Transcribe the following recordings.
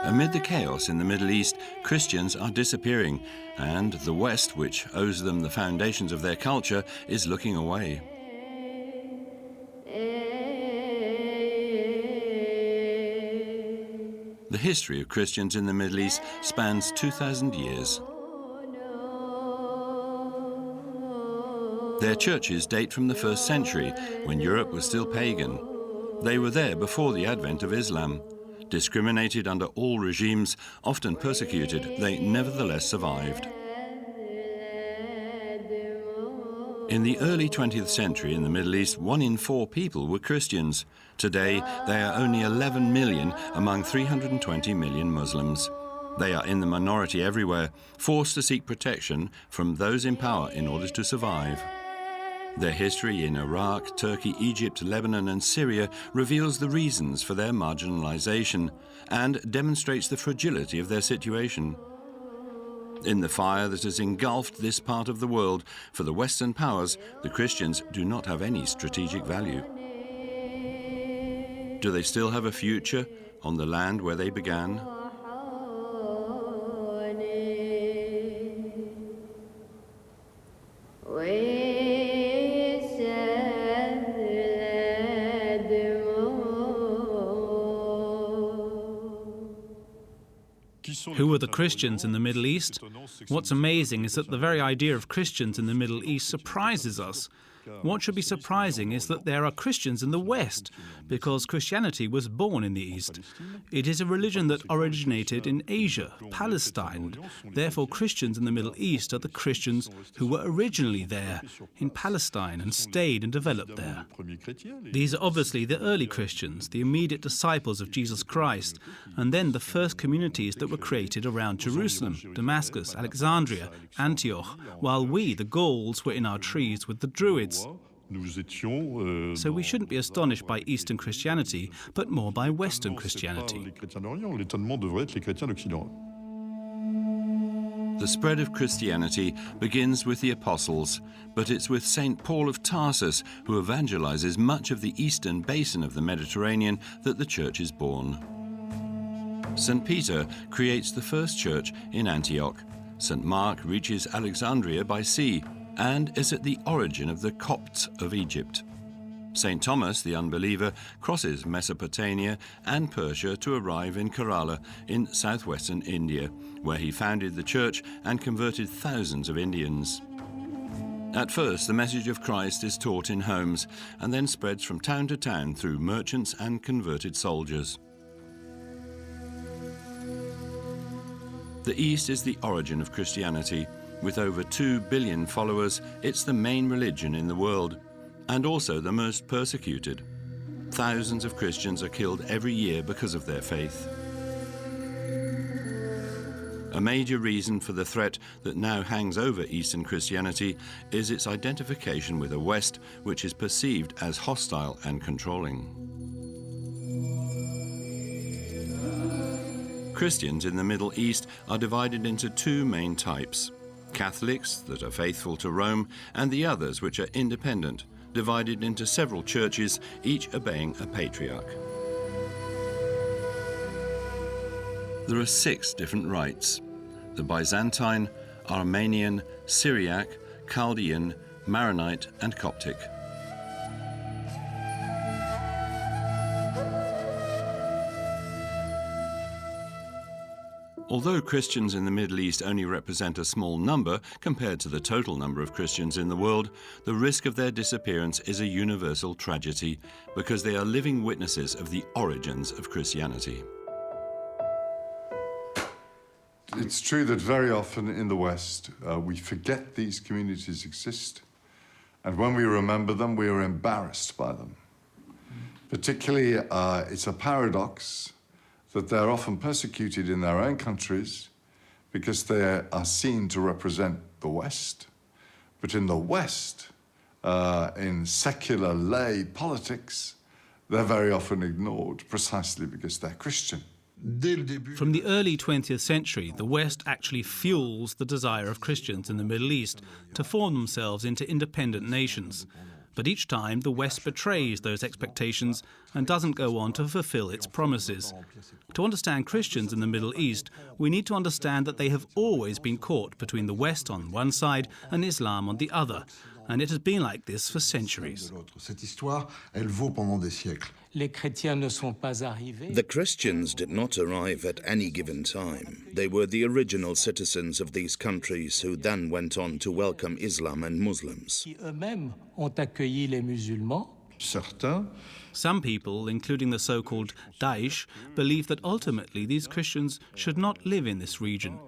Amid the chaos in the Middle East, Christians are disappearing, and the West, which owes them the foundations of their culture, is looking away. The history of Christians in the Middle East spans 2,000 years. Their churches date from the 1st century, when Europe was still pagan. They were there before the advent of Islam. Discriminated under all regimes, often persecuted, they nevertheless survived. In the early 20th century in the Middle East, 1 in 4 people were Christians. Today, they are only 11 million among 320 million Muslims. They are in the minority everywhere, forced to seek protection from those in power in order to survive. Their history in Iraq, Turkey, Egypt, Lebanon and Syria reveals the reasons for their marginalization and demonstrates the fragility of their situation. In the fire that has engulfed this part of the world, for the Western powers, the Christians do not have any strategic value. Do they still have a future on the land where they began? Who were the Christians in the Middle East? What's amazing is that the very idea of Christians in the Middle East surprises us. What should be surprising is that there are Christians in the West, because Christianity was born in the East. It is a religion that originated in Asia, Palestine. Therefore, Christians in the Middle East are the Christians who were originally there, in Palestine, and stayed and developed there. These are obviously the early Christians, the immediate disciples of Jesus Christ, and then the first communities that were created around Jerusalem, Damascus, Alexandria, Antioch, while we, the Gauls, were in our trees with the Druids. So we shouldn't be astonished by Eastern Christianity, but more by Western Christianity. The spread of Christianity begins with the apostles, but it's with St. Paul of Tarsus, who evangelizes much of the eastern basin of the Mediterranean, that the church is born. St. Peter creates the first church in Antioch. St. Mark reaches Alexandria by sea and is at the origin of the Copts of Egypt. St. Thomas, the unbeliever, crosses Mesopotamia and Persia to arrive in Kerala in southwestern India, where he founded the church and converted thousands of Indians. At first, the message of Christ is taught in homes and then spreads from town to town through merchants and converted soldiers. The East is the origin of Christianity. With over 2 billion followers, it's the main religion in the world, and also the most persecuted. Thousands of Christians are killed every year because of their faith. A major reason for the threat that now hangs over Eastern Christianity is its identification with a West which is perceived as hostile and controlling. Christians in the Middle East are divided into 2 main types: Catholics that are faithful to Rome, and the others which are independent, divided into several churches, each obeying a patriarch. There are 6 different rites: the Byzantine, Armenian, Syriac, Chaldean, Maronite and Coptic. Although Christians in the Middle East only represent a small number compared to the total number of Christians in the world, the risk of their disappearance is a universal tragedy because they are living witnesses of the origins of Christianity. It's true that very often in the West we forget these communities exist, and when we remember them, we are embarrassed by them. Particularly, it's a paradox that they're often persecuted in their own countries because they are seen to represent the West. But in the West, in secular lay politics, they're very often ignored precisely because they're Christian. From the early 20th century, the West actually fuels the desire of Christians in the Middle East to form themselves into independent nations. But each time, the West betrays those expectations and doesn't go on to fulfill its promises. To understand Christians in the Middle East, we need to understand that they have always been caught between the West on one side and Islam on the other. And it has been like this for centuries. The Christians did not arrive at any given time. They were the original citizens of these countries who then went on to welcome Islam and Muslims. Some people, including the so-called Daesh, believe that ultimately these Christians should not live in this region.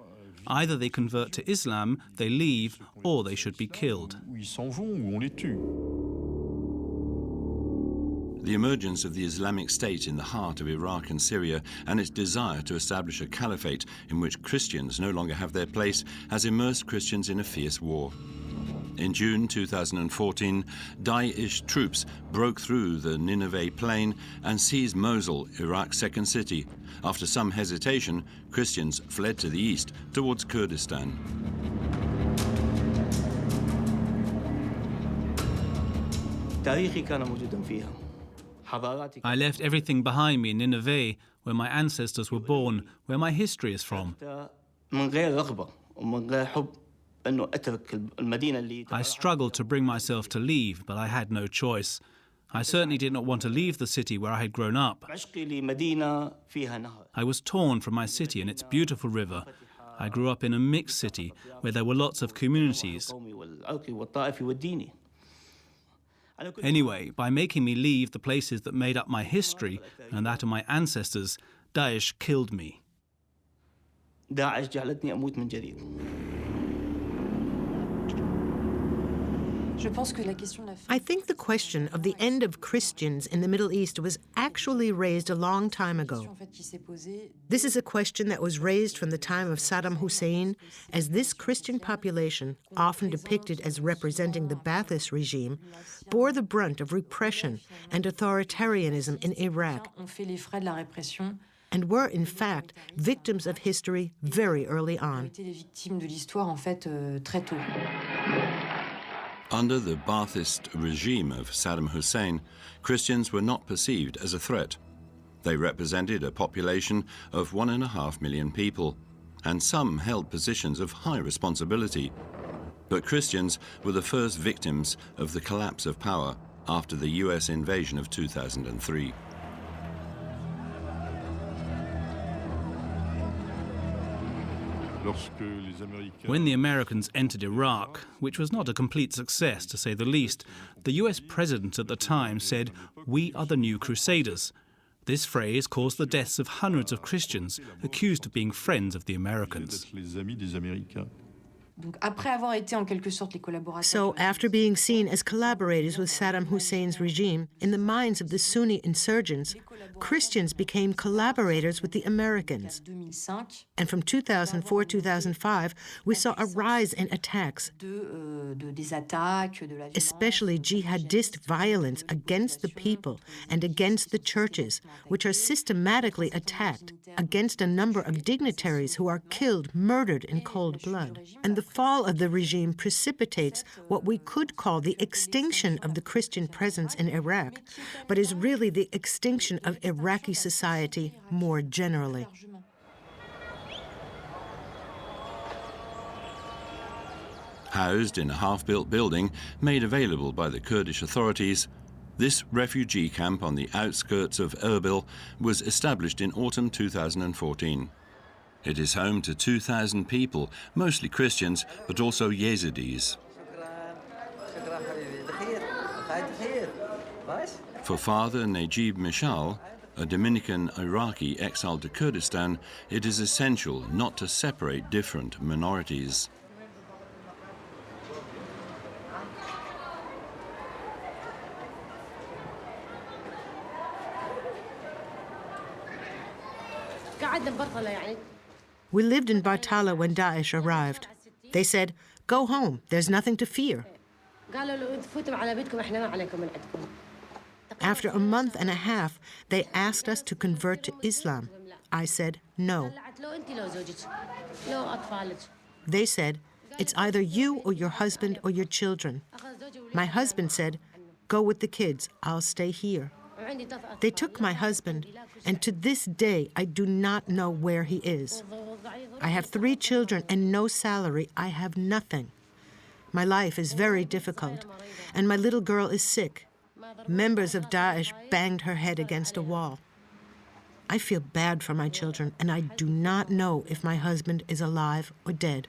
Either they convert to Islam, they leave, or they should be killed. The emergence of the Islamic State in the heart of Iraq and Syria and its desire to establish a caliphate in which Christians no longer have their place has immersed Christians in a fierce war. In June 2014, Daesh troops broke through the Nineveh plain and seized Mosul, Iraq's second city. After some hesitation, Christians fled to the east towards Kurdistan. I left everything behind me in Nineveh, where my ancestors were born, where my history is from. I struggled to bring myself to leave, but I had no choice. I certainly did not want to leave the city where I had grown up. I was torn from my city and its beautiful river. I grew up in a mixed city where there were lots of communities. Anyway, by making me leave the places that made up my history and that of my ancestors, Daesh killed me. I think the question of the end of Christians in the Middle East was actually raised a long time ago. This is a question that was raised from the time of Saddam Hussein, as this Christian population, often depicted as representing the Ba'athist regime, bore the brunt of repression and authoritarianism in Iraq, and were, in fact, victims of history very early on. Under the Ba'athist regime of Saddam Hussein, Christians were not perceived as a threat. They represented a population of 1.5 million people, and some held positions of high responsibility. But Christians were the first victims of the collapse of power after the US invasion of 2003. When the Americans entered Iraq, which was not a complete success to say the least, the US president at the time said, "We are the new Crusaders." This phrase caused the deaths of hundreds of Christians accused of being friends of the Americans. So, after being seen as collaborators with Saddam Hussein's regime, in the minds of the Sunni insurgents, Christians became collaborators with the Americans. And from 2004-2005, we saw a rise in attacks, especially jihadist violence against the people and against the churches, which are systematically attacked, against a number of dignitaries who are killed, murdered in cold blood. And the fall of the regime precipitates what we could call the extinction of the Christian presence in Iraq, but is really the extinction of Iraqi society more generally. Housed in a half-built building made available by the Kurdish authorities, this refugee camp on the outskirts of Erbil was established in autumn 2014. It is home to 2,000 people, mostly Christians, but also Yazidis. For Father Najib Mishal, a Dominican Iraqi exiled to Kurdistan, it is essential not to separate different minorities. We lived in Bartala when Daesh arrived. They said, "Go home, there's nothing to fear." After a month and a half, they asked us to convert to Islam. I said no. They said, it's either you or your husband or your children. My husband said, go with the kids, I'll stay here. They took my husband, and to this day, I do not know where he is. I have 3 children and no salary. I have nothing. My life is very difficult, and my little girl is sick. Members of Daesh banged her head against a wall. I feel bad for my children, and I do not know if my husband is alive or dead.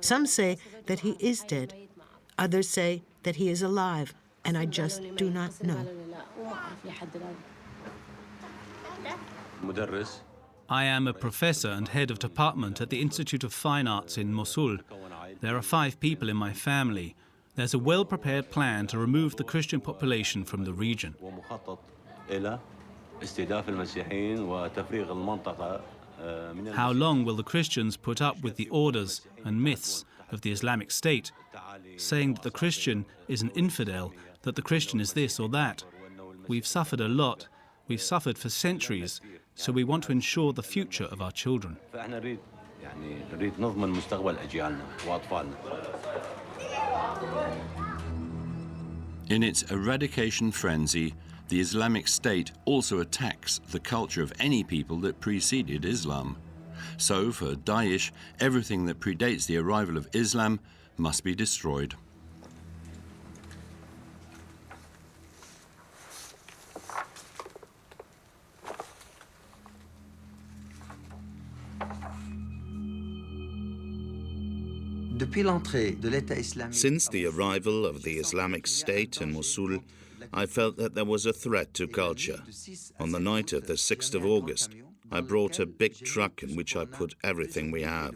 Some say that he is dead. Others say that he is alive, and I just do not know. I am a professor and head of department at the Institute of Fine Arts in Mosul. There are 5 people in my family. There's a well-prepared plan to remove the Christian population from the region. How long will the Christians put up with the orders and myths of the Islamic State, saying that the Christian is an infidel, that the Christian is this or that? We've suffered a lot. We've suffered for centuries, so we want to ensure the future of our children. In its eradication frenzy, the Islamic State also attacks the culture of any people that preceded Islam. So, for Daesh, everything that predates the arrival of Islam must be destroyed. Since the arrival of the Islamic State in Mosul, I felt that there was a threat to culture. On the night of the 6th of August, I brought a big truck in which I put everything we have.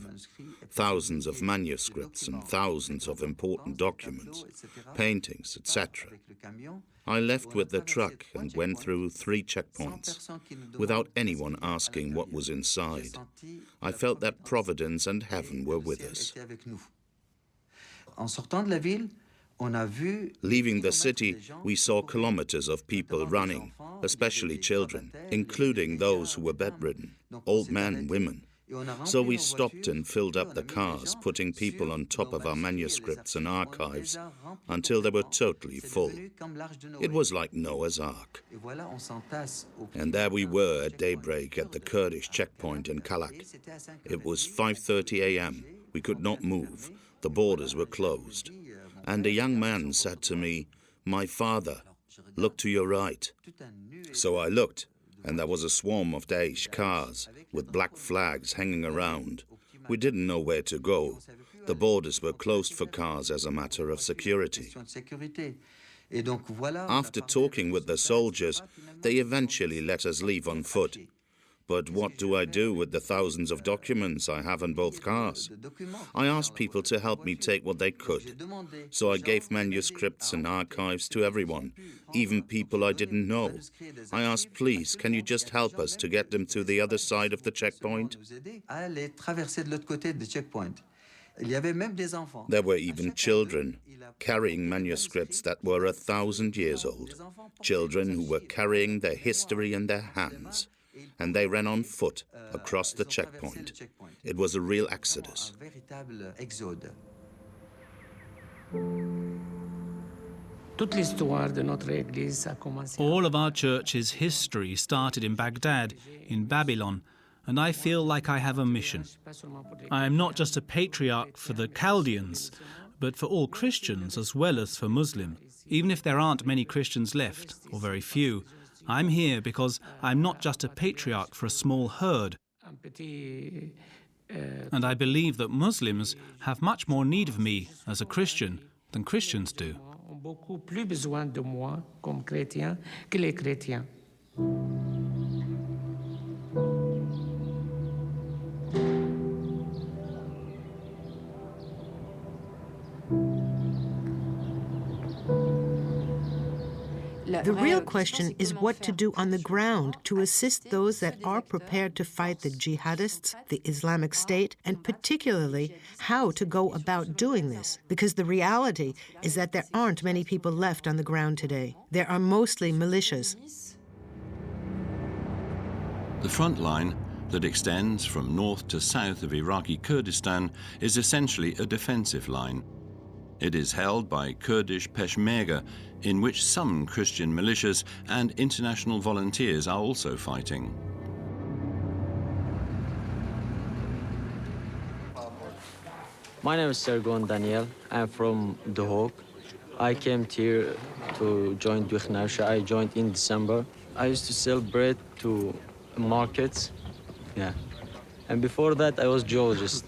Thousands of manuscripts and thousands of important documents, paintings, etc. I left with the truck and went through 3 checkpoints, without anyone asking what was inside. I felt that Providence and heaven were with us. Leaving the city, we saw kilometers of people running, especially children, including those who were bedridden, old men, women. So we stopped and filled up the cars, putting people on top of our manuscripts and archives until they were totally full. It was like Noah's Ark. And there we were at daybreak at the Kurdish checkpoint in Kalak. It was 5:30 a.m. We could not move. The borders were closed. And a young man said to me, "My father, look to your right." So I looked, and there was a swarm of Daesh cars with black flags hanging around. We didn't know where to go. The borders were closed for cars as a matter of security. After talking with the soldiers, they eventually let us leave on foot. But what do I do with the thousands of documents I have in both cars? I asked people to help me take what they could. So I gave manuscripts and archives to everyone, even people I didn't know. I asked, please, can you just help us to get them to the other side of the checkpoint? There were even children carrying manuscripts that were 1,000 years old, children who were carrying their history in their hands. And they ran on foot across the checkpoint. It was a real exodus. All of our church's history started in Baghdad, in Babylon, and I feel like I have a mission. I am not just a patriarch for the Chaldeans, but for all Christians as well as for Muslims. Even if there aren't many Christians left, or very few, I'm here because I'm not just a patriarch for a small herd. And I believe that Muslims have much more need of me as a Christian than Christians do. The real question is what to do on the ground to assist those that are prepared to fight the jihadists, the Islamic State, and particularly how to go about doing this. Because the reality is that there aren't many people left on the ground today. There are mostly militias. The front line that extends from north to south of Iraqi Kurdistan is essentially a defensive line. It is held by Kurdish Peshmerga, in which some Christian militias and international volunteers are also fighting. My name is Sergon Daniel. I'm from The Hague. I came here to join Duchnausha. I joined in December. I used to sell bread to markets. Yeah. And before that, I was geologist.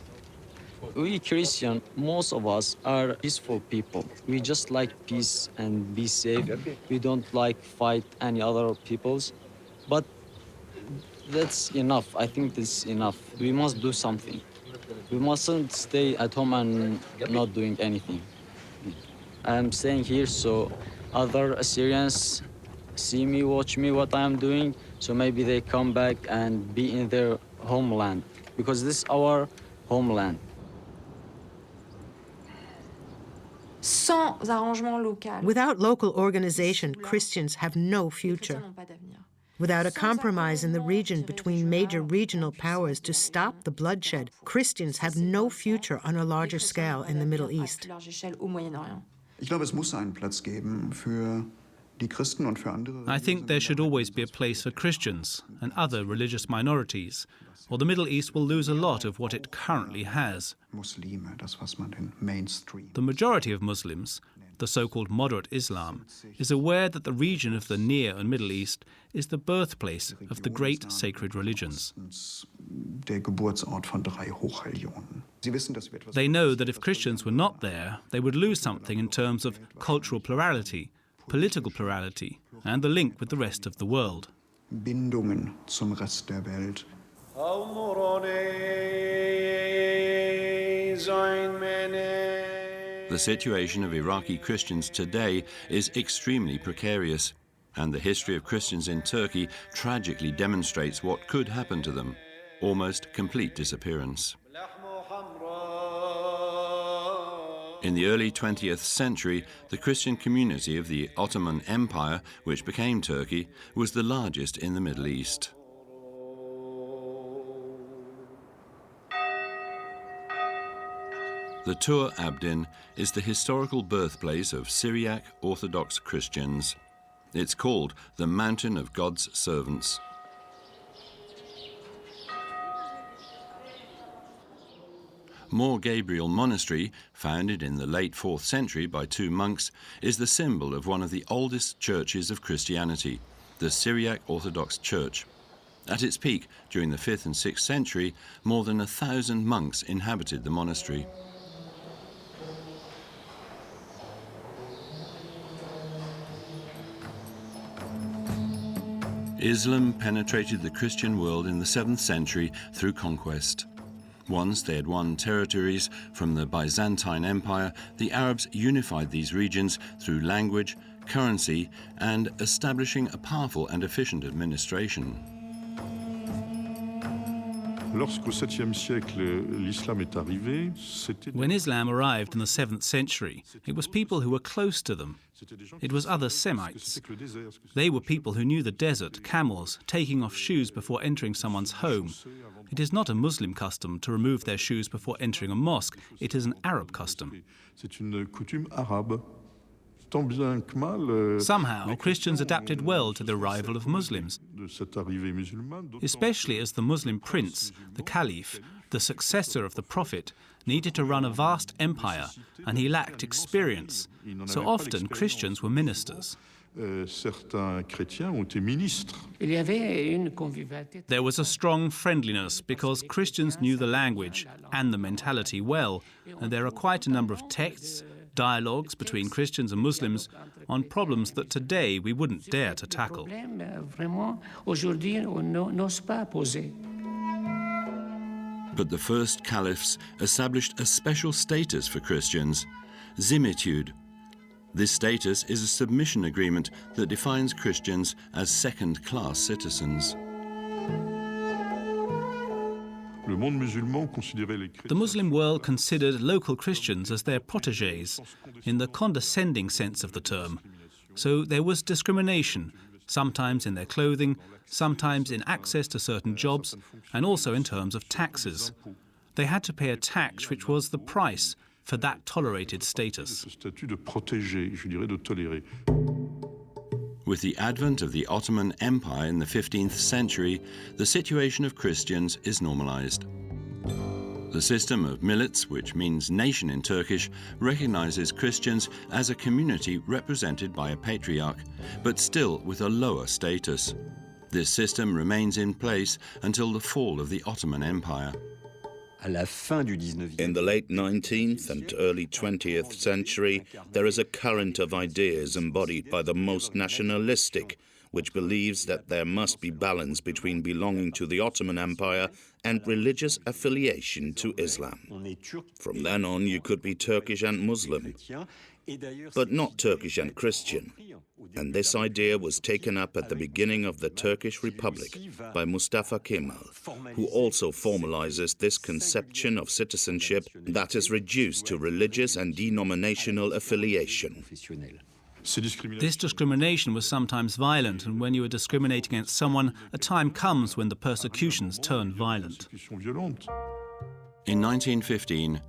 We Christian, most of us are peaceful people. We just like peace and be safe. We don't like fight any other peoples. But that's enough. I think that's enough. We must do something. We mustn't stay at home and not doing anything. I'm staying here so other Assyrians see me, watch me, what I'm doing, so maybe they come back and be in their homeland, because this is our homeland. Without local organization, Christians have no future. Without a compromise in the region between major regional powers to stop the bloodshed, Christians have no future on a larger scale in the Middle East. I think there should always be a place for Christians and other religious minorities, or the Middle East will lose a lot of what it currently has. The majority of Muslims, the so-called moderate Islam, is aware that the region of the Near and Middle East is the birthplace of the great sacred religions. They know that if Christians were not there, they would lose something in terms of cultural plurality, political plurality, and the link with the rest of the world. Bindungen zum Rest der Welt. The situation of Iraqi Christians today is extremely precarious, and the history of Christians in Turkey tragically demonstrates what could happen to them: almost complete disappearance. In the early 20th century, the Christian community of the Ottoman Empire, which became Turkey, was the largest in the Middle East. The Tur Abdin is the historical birthplace of Syriac Orthodox Christians. It's called the Mountain of God's Servants. Mor Gabriel Monastery, founded in the late 4th century by two monks, is the symbol of one of the oldest churches of Christianity, the Syriac Orthodox Church. At its peak, during the 5th and 6th century, more than 1,000 monks inhabited the monastery. Islam penetrated the Christian world in the 7th century through conquest. Once they had won territories from the Byzantine Empire, the Arabs unified these regions through language, currency, and establishing a powerful and efficient administration. When Islam arrived in the 7th century, it was people who were close to them. It was other Semites. They were people who knew the desert, camels, taking off shoes before entering someone's home. It is not a Muslim custom to remove their shoes before entering a mosque. It is an Arab custom. Somehow, Christians adapted well to the arrival of Muslims, especially as the Muslim prince, the caliph, the successor of the prophet, needed to run a vast empire, and he lacked experience. So often Christians were ministers. There was a strong friendliness because Christians knew the language and the mentality well, and there are quite a number of texts, dialogues between Christians and Muslims on problems that today we wouldn't dare to tackle. But the first caliphs established a special status for Christians, zimitude. This status is a submission agreement that defines Christians as second-class citizens. The Muslim world considered local Christians as their protégés, in the condescending sense of the term. So there was discrimination, sometimes in their clothing, sometimes in access to certain jobs, and also in terms of taxes. They had to pay a tax which was the price for that tolerated status. With the advent of the Ottoman Empire in the 15th century, the situation of Christians is normalized. The system of millets, which means nation in Turkish, recognizes Christians as a community represented by a patriarch, but still with a lower status. This system remains in place until the fall of the Ottoman Empire. In the late 19th and early 20th century, there is a current of ideas embodied by the most nationalistic, which believes that there must be balance between belonging to the Ottoman Empire and religious affiliation to Islam. From then on, you could be Turkish and Muslim, but not Turkish and Christian. And this idea was taken up at the beginning of the Turkish Republic by Mustafa Kemal, who also formalizes this conception of citizenship that is reduced to religious and denominational affiliation. This discrimination was sometimes violent, and when you are discriminating against someone, a time comes when the persecutions turn violent. In 1915,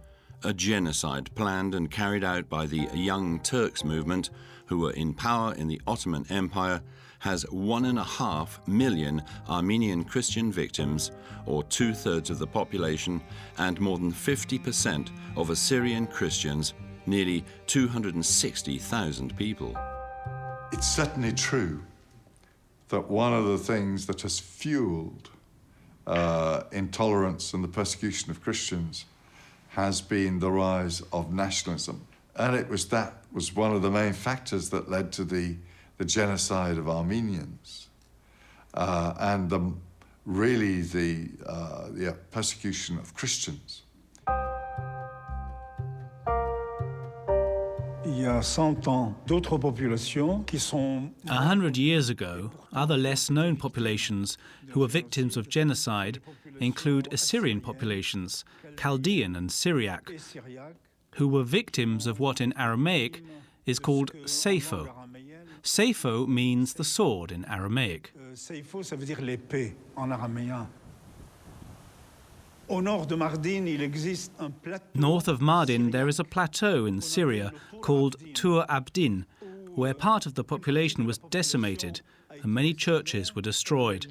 a genocide planned and carried out by the Young Turks movement, who were in power in the Ottoman Empire, has 1.5 million Armenian Christian victims, or 2/3 of the population, and more than 50% of Assyrian Christians, nearly 260,000 people. It's certainly true that one of the things that has fueled intolerance and the persecution of Christians has been the rise of nationalism. And that was one of the main factors that led to the genocide of Armenians and the persecution of Christians. 100 years ago, other less-known populations who were victims of genocide include Assyrian populations, Chaldean and Syriac, who were victims of what in Aramaic is called seifo. Seifo means the sword in Aramaic. North of Mardin, there is a plateau in Syria called Tur Abdin, where part of the population was decimated and many churches were destroyed.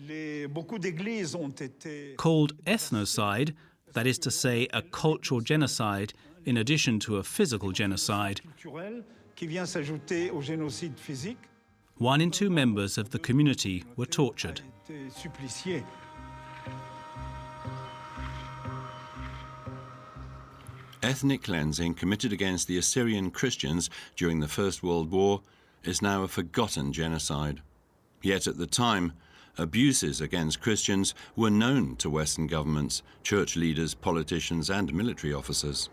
Called ethnocide, that is to say a cultural genocide in addition to a physical genocide, 1 in 2 members of the community were tortured. Ethnic cleansing committed against the Assyrian Christians during the First World War is now a forgotten genocide. Yet at the time, abuses against Christians were known to Western governments, church leaders, politicians, and military officers.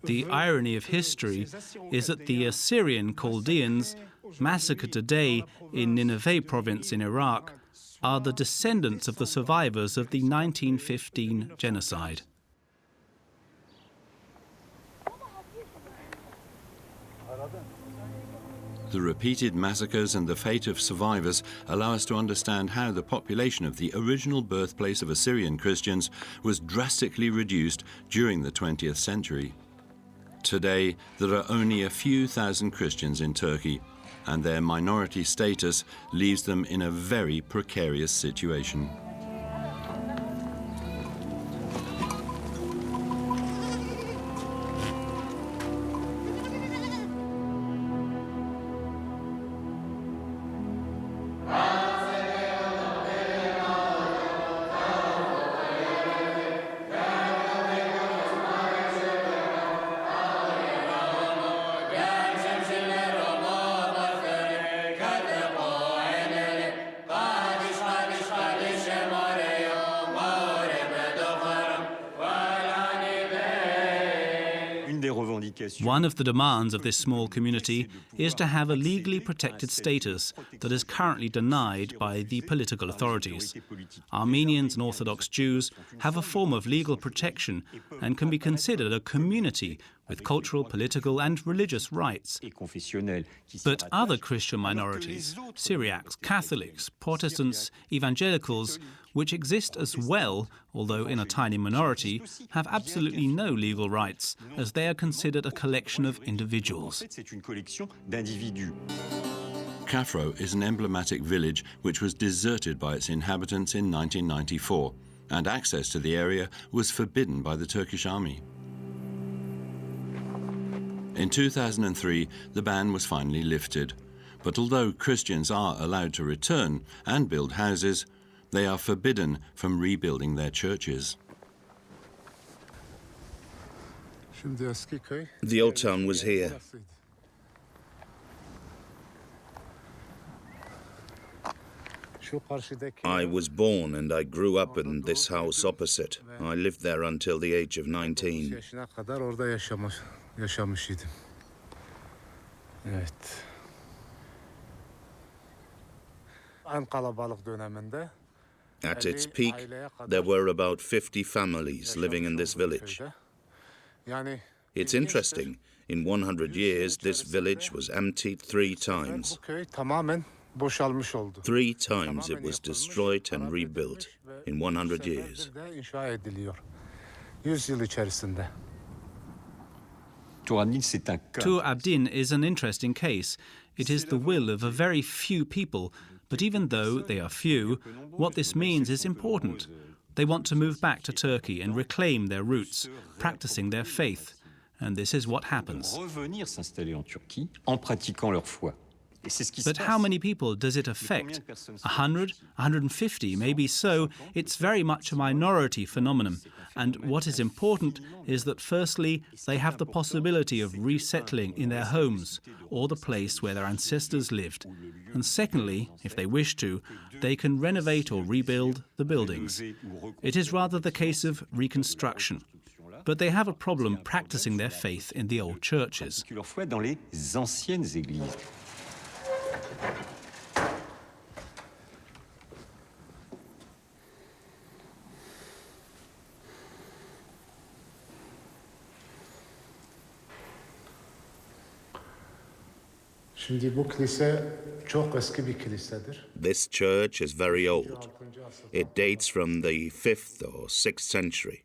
The irony of history is that the Assyrian Chaldeans, massacred today in Nineveh province in Iraq, are the descendants of the survivors of the 1915 genocide. The repeated massacres and the fate of survivors allow us to understand how the population of the original birthplace of Assyrian Christians was drastically reduced during the 20th century. Today, there are only a few thousand Christians in Turkey, and their minority status leaves them in a very precarious situation. One of the demands of this small community is to have a legally protected status that is currently denied by the political authorities. Armenians and Orthodox Jews have a form of legal protection and can be considered a community with cultural, political and religious rights. But other Christian minorities, Syriacs, Catholics, Protestants, evangelicals, which exist as well, although in a tiny minority, have absolutely no legal rights, as they are considered a collection of individuals. Kafro is an emblematic village which was deserted by its inhabitants in 1994, and access to the area was forbidden by the Turkish army. In 2003, the ban was finally lifted, but although Christians are allowed to return and build houses, they are forbidden from rebuilding their churches. The old town was here. I was born and I grew up in this house opposite. I lived there until the age of 19. At its peak, there were about 50 families living in this village. It's interesting, in 100 years, this village was emptied 3 times. 3 times it was destroyed and rebuilt in 100 years. Tur Abdin is an interesting case. It is the will of a very few people, but even though they are few, what this means is important. They want to move back to Turkey and reclaim their roots, practicing their faith. And this is what happens. But how many people does it affect? 100, 150, maybe so. It's very much a minority phenomenon. And what is important is that firstly, they have the possibility of resettling in their homes or the place where their ancestors lived. And secondly, if they wish to, they can renovate or rebuild the buildings. It is rather the case of reconstruction. But they have a problem practicing their faith in the old churches. This church is very old. It dates from the 5th or 6th century.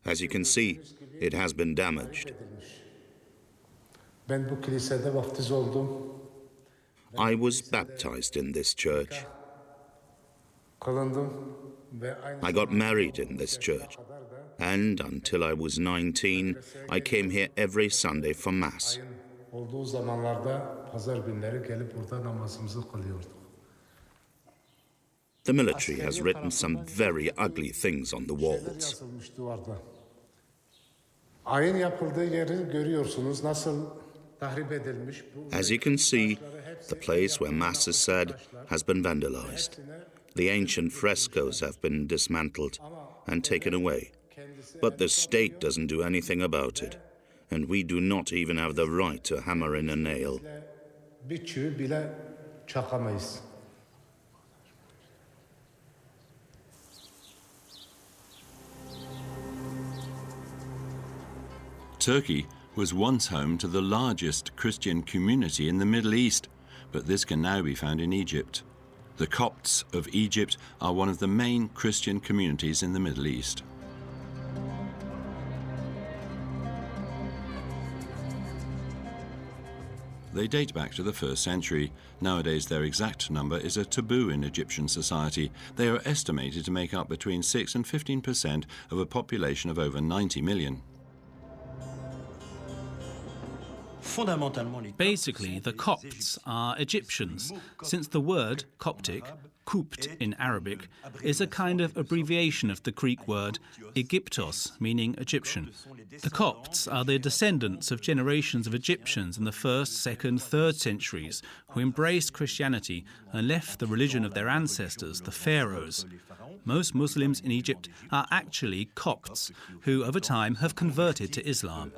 As you can see, it has been damaged. I was baptized in this church. I got married in this church. And until I was 19, I came here every Sunday for Mass. The military has written some very ugly things on the walls. As you can see, the place where Mass is said has been vandalized. The ancient frescoes have been dismantled and taken away. But the state doesn't do anything about it, and we do not even have the right to hammer in a nail. Turkey was once home to the largest Christian community in the Middle East, but this can now be found in Egypt. The Copts of Egypt are one of the main Christian communities in the Middle East. They date back to the 1st century. Nowadays, their exact number is a taboo in Egyptian society. They are estimated to make up between 6 and 15% of a population of over 90 million. Basically, the Copts are Egyptians, since the word Coptic, Copt in Arabic, is a kind of abbreviation of the Greek word Egyptos, meaning Egyptian. The Copts are the descendants of generations of Egyptians in the 1st, 2nd, 3rd centuries who embraced Christianity and left the religion of their ancestors, the pharaohs. Most Muslims in Egypt are actually Copts, who over time have converted to Islam.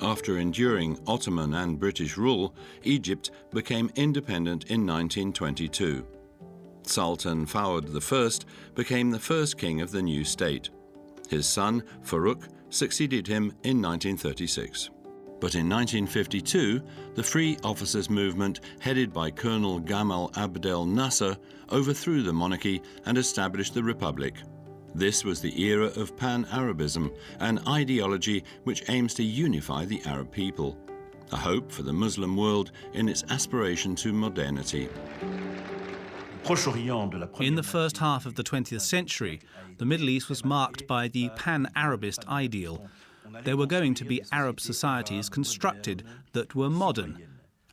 After enduring Ottoman and British rule, Egypt became independent in 1922. Sultan Fahd I became the first king of the new state. His son, Farouk, succeeded him in 1936. But in 1952, the Free Officers Movement, headed by Colonel Gamal Abdel Nasser, overthrew the monarchy and established the Republic. This was the era of Pan-Arabism, an ideology which aims to unify the Arab people, a hope for the Muslim world in its aspiration to modernity. In the first half of the 20th century, the Middle East was marked by the Pan-Arabist ideal. There were going to be Arab societies constructed that were modern.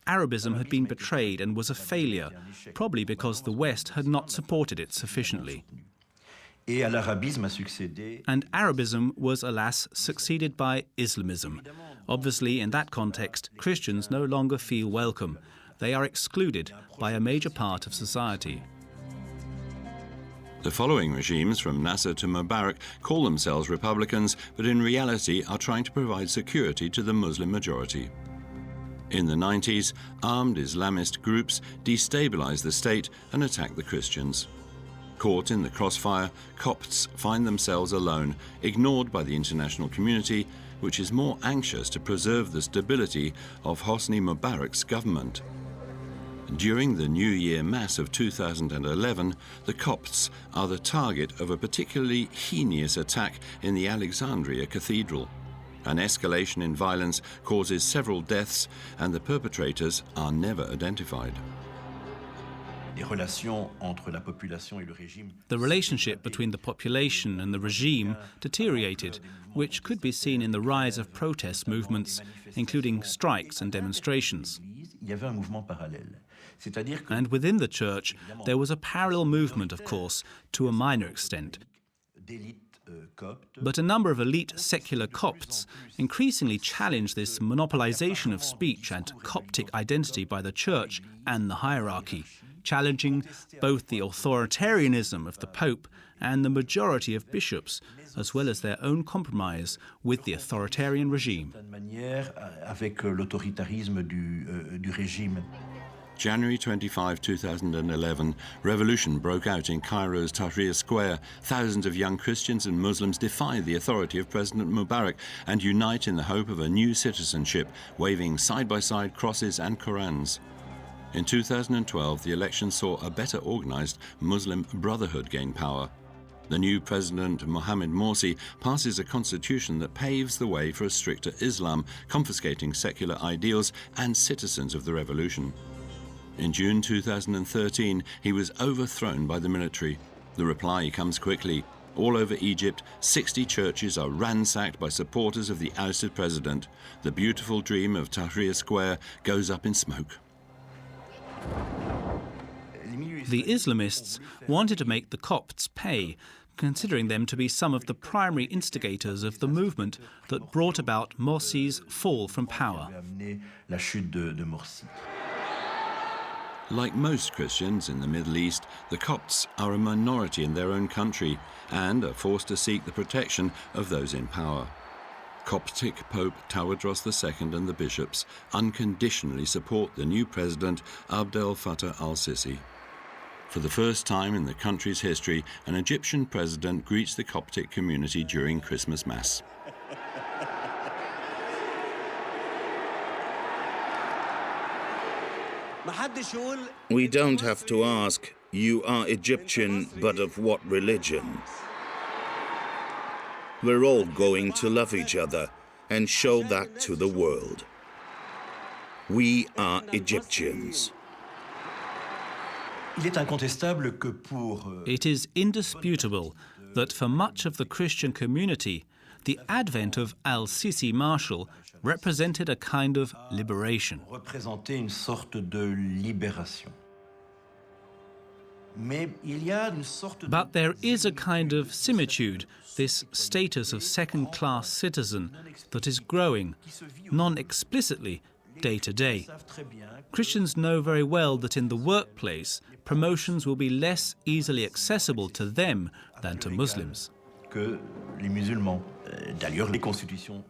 Arabism had been betrayed and was a failure, probably because the West had not supported it sufficiently. And Arabism was, alas, succeeded by Islamism. Obviously, in that context, Christians no longer feel welcome. They are excluded by a major part of society. The following regimes, from Nasser to Mubarak, call themselves republicans, but in reality are trying to provide security to the Muslim majority. In the 90s, armed Islamist groups destabilize the state and attack the Christians. Caught in the crossfire, Copts find themselves alone, ignored by the international community, which is more anxious to preserve the stability of Hosni Mubarak's government. During the New Year Mass of 2011, the Copts are the target of a particularly heinous attack in the Alexandria Cathedral. An escalation in violence causes several deaths, and the perpetrators are never identified. The relationship between the population and the regime deteriorated, which could be seen in the rise of protest movements, including strikes and demonstrations. And within the church, there was a parallel movement, of course, to a minor extent. But a number of elite secular Copts increasingly challenge this monopolization of speech and Coptic identity by the church and the hierarchy, challenging both the authoritarianism of the Pope and the majority of bishops, as well as their own compromise with the authoritarian regime. January 25, 2011, revolution broke out in Cairo's Tahrir Square. Thousands of young Christians and Muslims defy the authority of President Mubarak and unite in the hope of a new citizenship, waving side-by-side crosses and Qurans. In 2012, the election saw a better organized Muslim Brotherhood gain power. The new President Mohamed Morsi passes a constitution that paves the way for a stricter Islam, confiscating secular ideals and citizens of the revolution. In June 2013, he was overthrown by the military. The reply comes quickly. All over Egypt, 60 churches are ransacked by supporters of the ousted president. The beautiful dream of Tahrir Square goes up in smoke. The Islamists wanted to make the Copts pay, considering them to be some of the primary instigators of the movement that brought about Morsi's fall from power. Like most Christians in the Middle East, the Copts are a minority in their own country and are forced to seek the protection of those in power. Coptic Pope Tawadros II and the bishops unconditionally support the new president, Abdel Fattah al-Sisi. For the first time in the country's history, an Egyptian president greets the Coptic community during Christmas Mass. We don't have to ask, you are Egyptian, but of what religion? We're all going to love each other and show that to the world. We are Egyptians. It is indisputable that for much of the Christian community, the advent of al-Sisi Marshal represented a kind of liberation. Représentait une sorte de libération. But there is a kind of similitude, this status of second-class citizen, that is growing, non-explicitly, day to day. Christians know very well that in the workplace, promotions will be less easily accessible to them than to Muslims.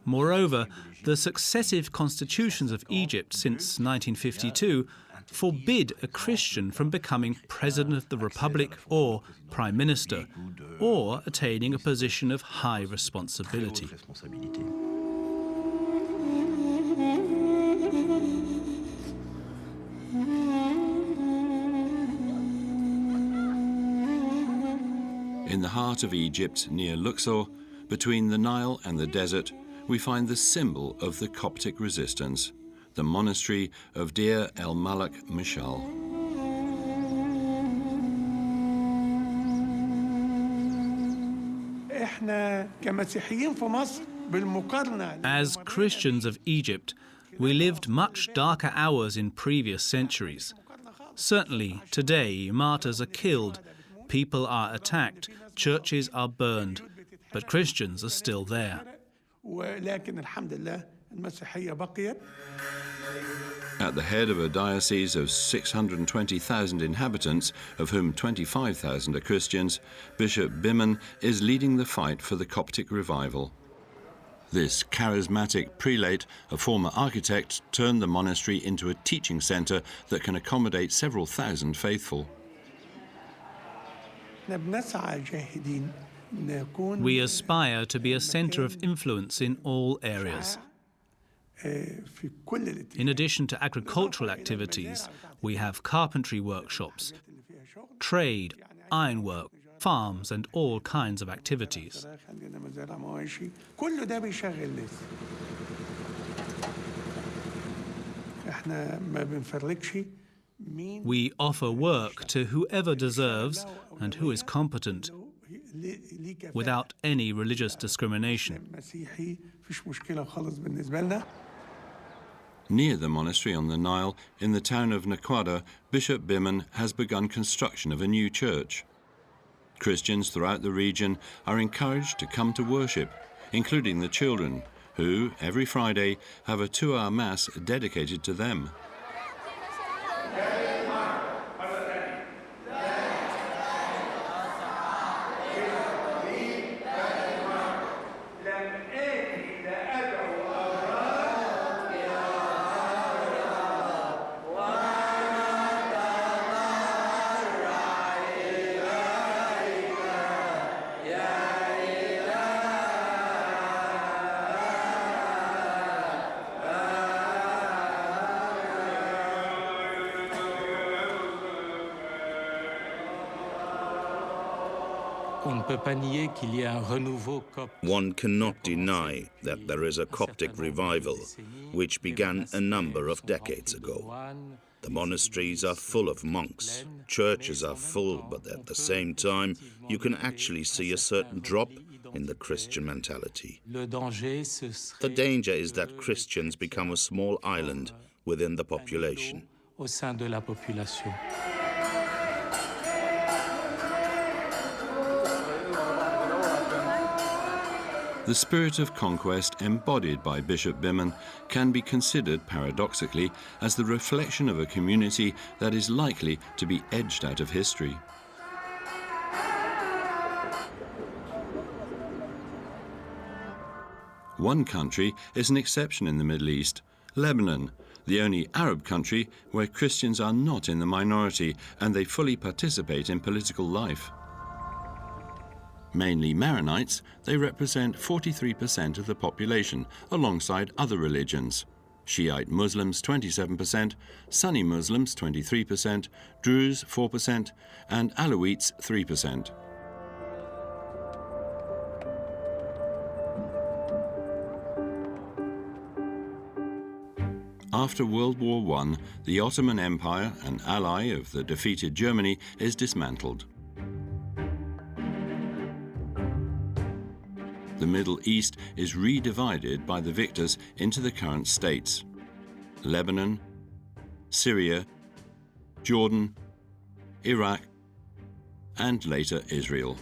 Moreover, the successive constitutions of Egypt since 1952 forbid a Christian from becoming President of the Republic or Prime Minister, or attaining a position of high responsibility. In the heart of Egypt, near Luxor, between the Nile and the desert, we find the symbol of the Coptic resistance, the monastery of Deir el-Malak Mishal. As Christians of Egypt, we lived much darker hours in previous centuries. Certainly, today, martyrs are killed, people are attacked, churches are burned, but Christians are still there. At the head of a diocese of 620,000 inhabitants, of whom 25,000 are Christians, Bishop Biman is leading the fight for the Coptic revival. This charismatic prelate, a former architect, turned the monastery into a teaching centre that can accommodate several thousand faithful. We aspire to be a centre of influence in all areas. In addition to agricultural activities, we have carpentry workshops, trade, ironwork, farms, and all kinds of activities. We offer work to whoever deserves and who is competent, without any religious discrimination. Near the monastery on the Nile, in the town of Nakwada, Bishop Biman has begun construction of a new church. Christians throughout the region are encouraged to come to worship, including the children, who, every Friday, have a 2-hour mass dedicated to them. One cannot deny that there is a Coptic revival, which began a number of decades ago. The monasteries are full of monks, churches are full, but at the same time, you can actually see a certain drop in the Christian mentality. The danger is that Christians become a small island within the population. The spirit of conquest embodied by Bishop Biman can be considered paradoxically as the reflection of a community that is likely to be edged out of history. One country is an exception in the Middle East, Lebanon, the only Arab country where Christians are not in the minority and they fully participate in political life. Mainly Maronites, they represent 43% of the population, alongside other religions. Shiite Muslims 27%, Sunni Muslims 23%, Druze 4%, and Alawites 3%. After World War I, the Ottoman Empire, an ally of the defeated Germany, is dismantled. The Middle East is redivided by the victors into the current states: Lebanon, Syria, Jordan, Iraq, and later Israel.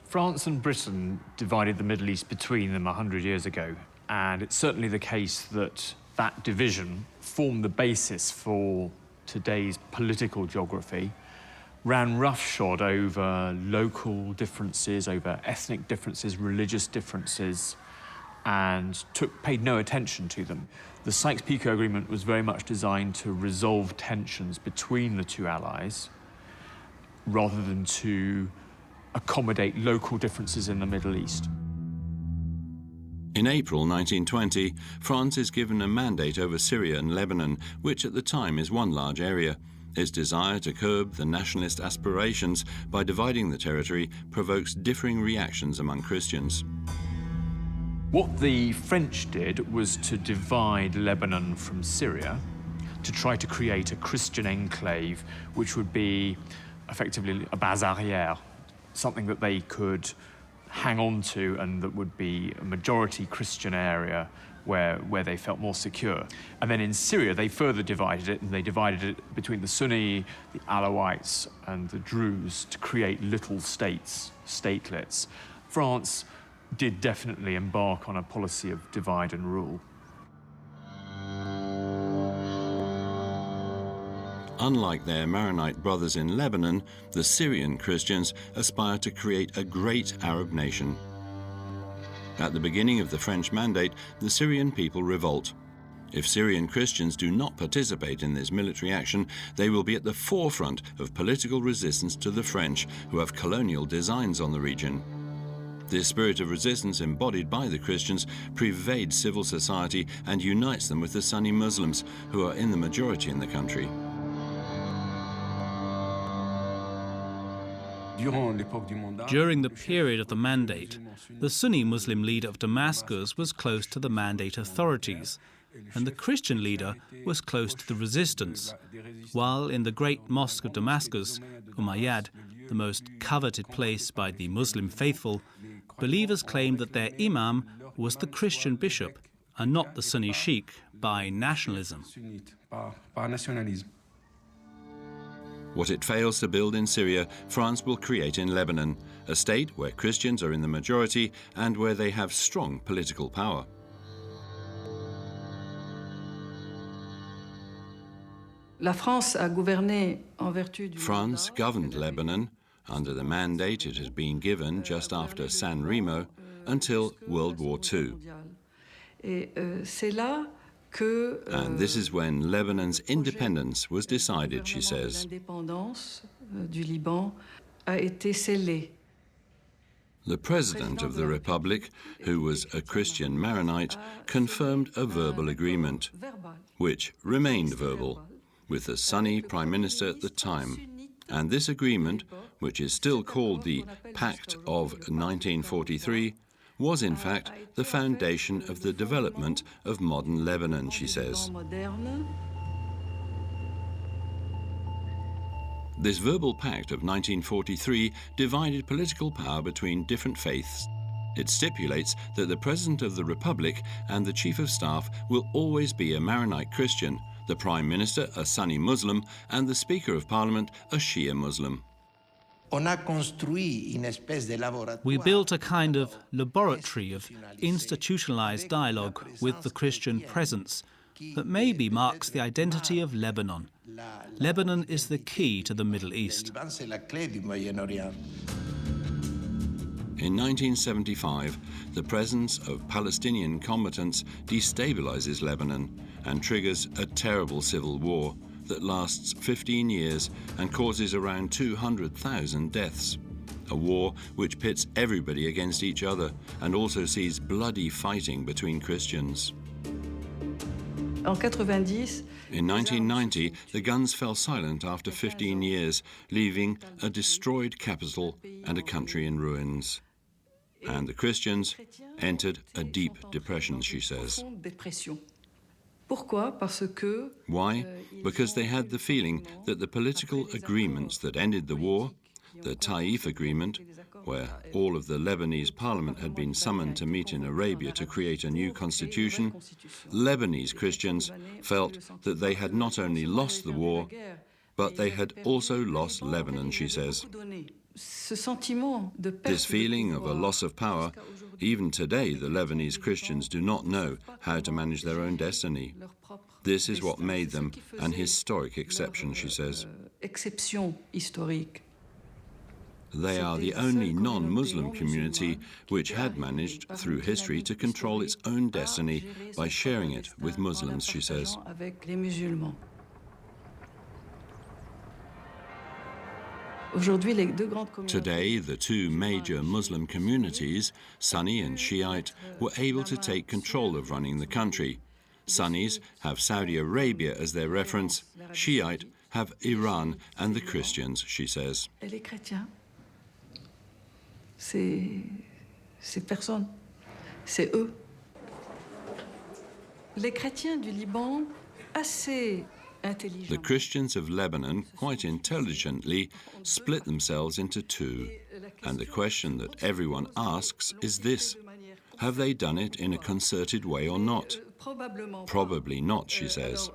France and Britain divided the Middle East between them 100 years ago, and it's certainly the case that that division formed the basis for today's political geography, ran roughshod over local differences, over ethnic differences, religious differences, and paid no attention to them. The Sykes-Picot Agreement was very much designed to resolve tensions between the two allies, rather than to accommodate local differences in the Middle East. In April 1920, France is given a mandate over Syria and Lebanon, which at the time is one large area. Its desire to curb the nationalist aspirations by dividing the territory provokes differing reactions among Christians. What the French did was to divide Lebanon from Syria, to try to create a Christian enclave, which would be effectively a base arrière, something that they could hang on to and that would be a majority Christian area where they felt more secure. And then in Syria, they further divided it, and they divided it between the Sunni, the Alawites, and the Druze to create little states, statelets. France did definitely embark on a policy of divide and rule. Unlike their Maronite brothers in Lebanon, the Syrian Christians aspire to create a great Arab nation. At the beginning of the French Mandate, the Syrian people revolt. If Syrian Christians do not participate in this military action, they will be at the forefront of political resistance to the French, who have colonial designs on the region. This spirit of resistance embodied by the Christians pervades civil society and unites them with the Sunni Muslims, who are in the majority in the country. During the period of the Mandate, the Sunni Muslim leader of Damascus was close to the Mandate authorities, and the Christian leader was close to the resistance, while in the great mosque of Damascus, Umayyad, the most coveted place by the Muslim faithful, believers claimed that their imam was the Christian bishop and not the Sunni sheikh by nationalism. What it fails to build in Syria, France will create in Lebanon, a state where Christians are in the majority and where they have strong political power. France governed Lebanon, under the mandate it has been given just after San Remo, until World War II. And this is when Lebanon's independence was decided, she says. The President of the Republic, who was a Christian Maronite, confirmed a verbal agreement, which remained verbal, with the Sunni Prime Minister at the time. And this agreement, which is still called the Pact of 1943, was in fact the foundation of the development of modern Lebanon, she says. This verbal pact of 1943 divided political power between different faiths. It stipulates that the President of the Republic and the Chief of Staff will always be a Maronite Christian, the Prime Minister a Sunni Muslim, and the Speaker of Parliament a Shia Muslim. We built a kind of laboratory of institutionalized dialogue with the Christian presence that maybe marks the identity of Lebanon. Lebanon is the key to the Middle East. In 1975, the presence of Palestinian combatants destabilizes Lebanon and triggers a terrible civil war that lasts 15 years and causes around 200,000 deaths. A war which pits everybody against each other and also sees bloody fighting between Christians. In 1990, the guns fell silent after 15 years, leaving a destroyed capital and a country in ruins. And the Christians entered a deep depression, she says. Why? Because they had the feeling that the political agreements that ended the war, the Taif Agreement, where all of the Lebanese parliament had been summoned to meet in Arabia to create a new constitution, Lebanese Christians felt that they had not only lost the war, but they had also lost Lebanon, she says. This feeling of a loss of power, even today the Lebanese Christians do not know how to manage their own destiny. This is what made them an historic exception, she says. They are the only non-Muslim community which had managed, through history, to control its own destiny by sharing it with Muslims, she says. Today, the two major Muslim communities, Sunni and Shiite, were able to take control of running the country. Sunnis have Saudi Arabia as their reference, Shiite have Iran and the Christians, she says. C'est personne, c'est eux. Les chrétiens du Liban, assez intelligents. The Christians of Lebanon, quite intelligently, split themselves into two. And the question that everyone asks is this: have they done it in a concerted way or not? Probably not, she says.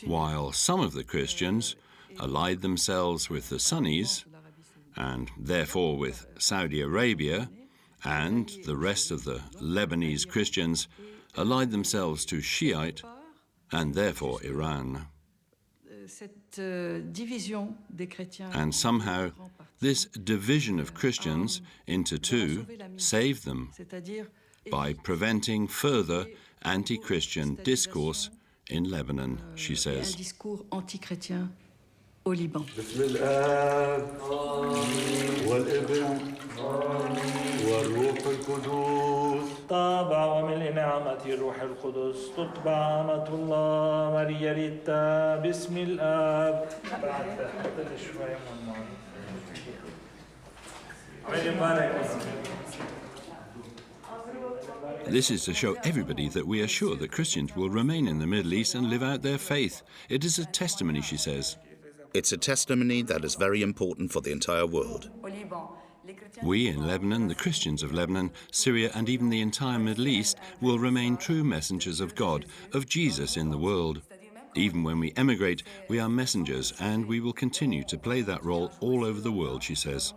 While some of the Christians allied themselves with the Sunnis, and therefore with Saudi Arabia, and the rest of the Lebanese Christians allied themselves to Shiite, and therefore Iran. And somehow, this division of Christians into two saved them by preventing further anti-Christian discourse in Lebanon, she says. Au Liban. بسم الآب والابن والروح القدس طابع وملء نعمة الروح القدس تطبع أمة الله ماريا ريتا بسم الآب This is to show everybody that we are sure that Christians will remain in the Middle East and live out their faith. It is a testimony, she says. It's a testimony that is very important for the entire world. We in Lebanon, the Christians of Lebanon, Syria, and even the entire Middle East will remain true messengers of God, of Jesus in the world. Even when we emigrate, we are messengers, and we will continue to play that role all over the world, she says.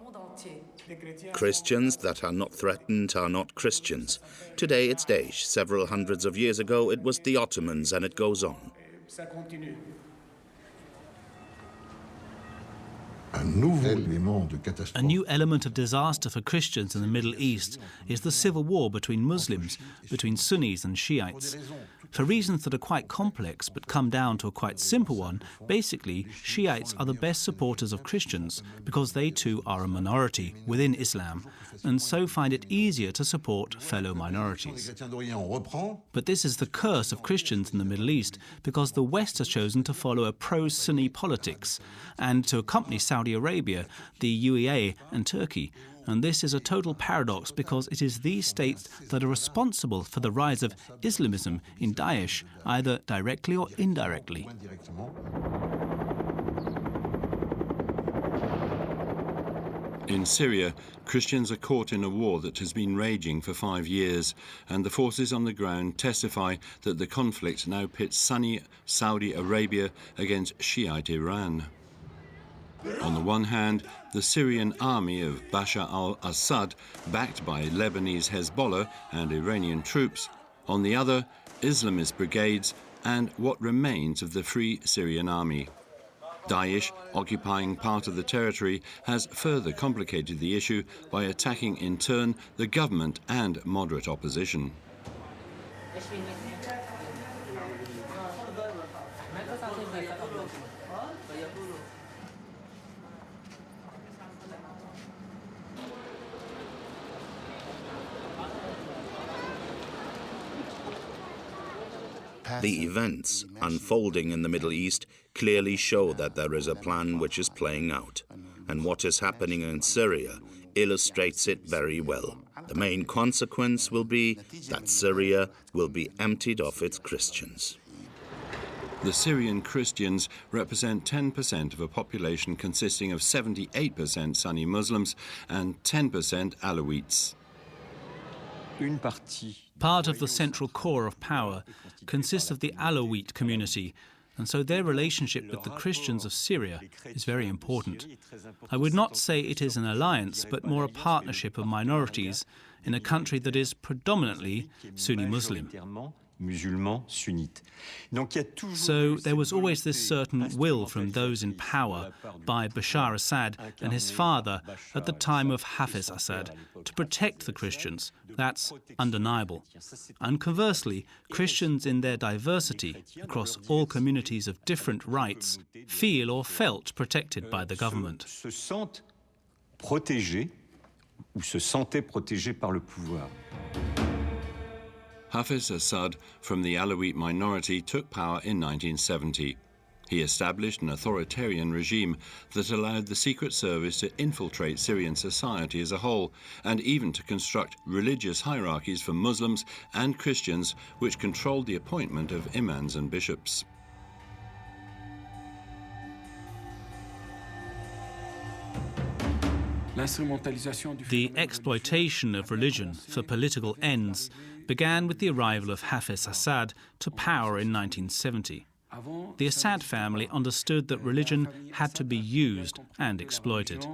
Christians that are not threatened are not Christians. Today it's Daesh. Several hundreds of years ago it was the Ottomans, and it goes on. A new element of disaster for Christians in the Middle East is the civil war between Muslims, between Sunnis and Shiites. For reasons that are quite complex but come down to a quite simple one, basically, Shiites are the best supporters of Christians because they too are a minority within Islam and so find it easier to support fellow minorities. But this is the curse of Christians in the Middle East because the West has chosen to follow a pro-Sunni politics and to accompany Saudi Arabia, the UEA and Turkey. And this is a total paradox because it is these states that are responsible for the rise of Islamism in Daesh, either directly or indirectly. In Syria, Christians are caught in a war that has been raging for 5 years, and the forces on the ground testify that the conflict now pits Sunni Saudi Arabia against Shiite Iran. On the one hand, the Syrian army of Bashar al-Assad, backed by Lebanese Hezbollah and Iranian troops. On the other, Islamist brigades and what remains of the Free Syrian Army. Daesh, occupying part of the territory, has further complicated the issue by attacking in turn the government and moderate opposition. The events unfolding in the Middle East clearly show that there is a plan which is playing out, and what is happening in Syria illustrates it very well. The main consequence will be that Syria will be emptied of its Christians. The Syrian Christians represent 10% of a population consisting of 78% Sunni Muslims and 10% Alawites. Part of the central core of power consists of the Alawite community, and so their relationship with the Christians of Syria is very important. I would not say it is an alliance, but more a partnership of minorities in a country that is predominantly Sunni Muslim. So there was always this certain will from those in power by Bashar Assad and his father at the time of Hafiz Assad to protect the Christians. That's undeniable. And conversely, Christians in their diversity across all communities of different rights feel or felt protected by the government. Hafiz Assad from the Alawite minority took power in 1970. He established an authoritarian regime that allowed the Secret Service to infiltrate Syrian society as a whole and even to construct religious hierarchies for Muslims and Christians which controlled the appointment of imams and bishops. The exploitation of religion for political ends began with the arrival of Hafiz Assad to power in 1970. The Assad family understood that religion had to be used and exploited.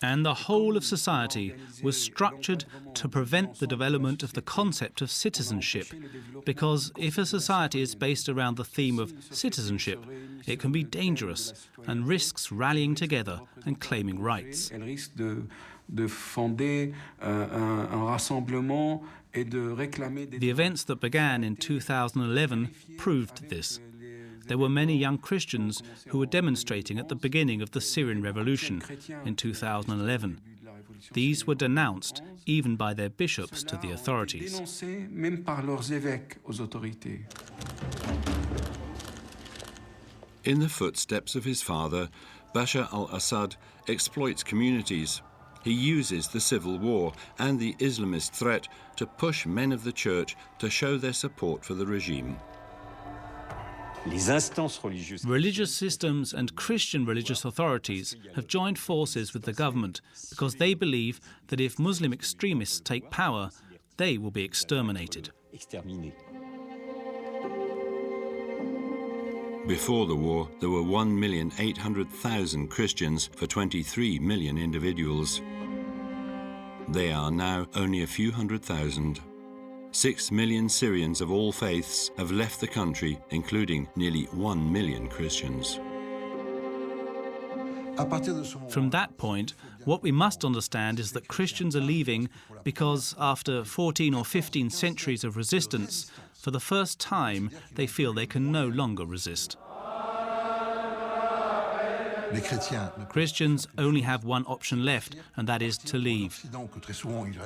And the whole of society was structured to prevent the development of the concept of citizenship, because if a society is based around the theme of citizenship, it can be dangerous and risks rallying together and claiming rights. The events that began in 2011 proved this. There were many young Christians who were demonstrating at the beginning of the Syrian revolution in 2011. These were denounced even by their bishops to the authorities. In the footsteps of his father, Bashar al-Assad exploits communities. He uses the civil war and the Islamist threat to push men of the church to show their support for the regime. Religious systems and Christian religious authorities have joined forces with the government because they believe that if Muslim extremists take power, they will be exterminated. Before the war, there were 1,800,000 Christians for 23 million individuals. They are now only a few hundred thousand. 6 million Syrians of all faiths have left the country, including nearly 1 million Christians. From that point, what we must understand is that Christians are leaving because after 14 or 15 centuries of resistance, for the first time, they feel they can no longer resist. Christians only have one option left, and that is to leave.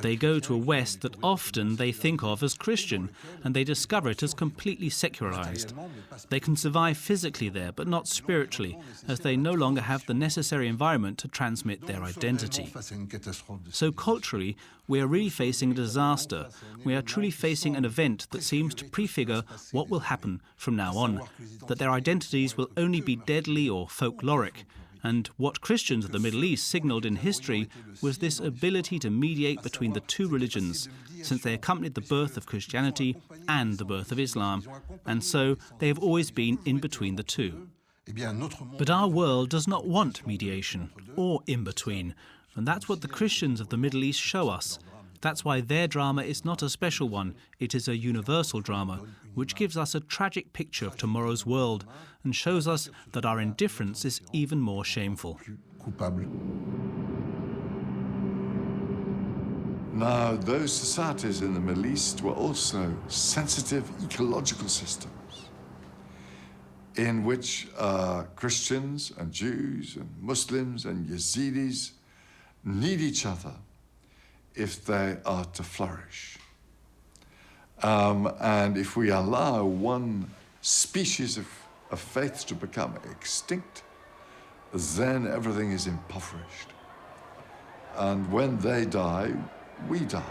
They go to a West that often they think of as Christian, and they discover it as completely secularized. They can survive physically there, but not spiritually, as they no longer have the necessary environment to transmit their identity. So culturally, we are really facing a disaster. We are truly facing an event that seems to prefigure what will happen from now on, that their identities will only be deadly or folkloric. And what Christians of the Middle East signaled in history was this ability to mediate between the two religions, since they accompanied the birth of Christianity and the birth of Islam, and so they have always been in between the two. But our world does not want mediation or in-between, and that's what the Christians of the Middle East show us. That's why their drama is not a special one, it is a universal drama, which gives us a tragic picture of tomorrow's world and shows us that our indifference is even more shameful. Now, those societies in the Middle East were also sensitive ecological systems in which Christians and Jews and Muslims and Yazidis need each other if they are to flourish. And if we allow one species of faith to become extinct, then everything is impoverished. And when they die, we die.